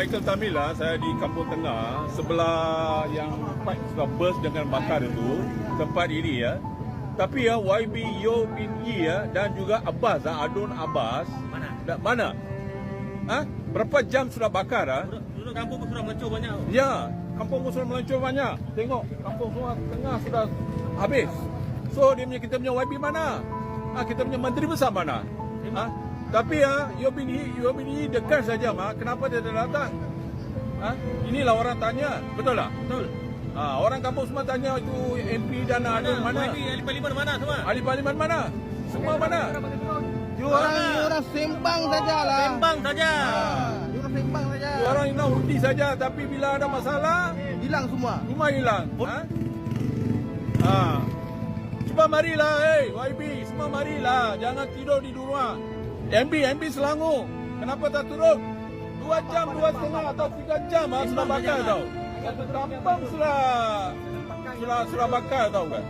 Michael Tamil lah, saya di Kampung Tengah sebelah yang pipe sudah burst dengan bakar itu, tempat ini ya. Tapi ya YB Yo bin Yi ya dan juga Abbas Adun Abbas mana? Berapa jam sudah bakar Dulu kampung pun sudah melencur banyak. Ya, kampung pun sudah melencur banyak. Tengok, kampung semua tengah sudah habis. So kita punya YB mana? Kita punya menteri besar mana? Tapi Yo bin Yi dekat saja kenapa dia tak datang? Inilah orang tanya, betul tak? Betul. Orang kampung semua tanya itu MP dan Adun mana? Ahli parlimen mana semua? Ahli parlimen mana? Semua mana? Orang sembang sajalah. Sembang saja. Orang sembang saja. Orang nak undi saja, tapi bila ada masalah Hilang semua. rumah hilang. Cuba marilah, YB, semua marilah. Jangan tidur di rumah. MB Selangor, kenapa tak turun? 2 jam, 2,5 atau 3 jam sudah bakar tau. Satu kampung sudah bakar tau kan?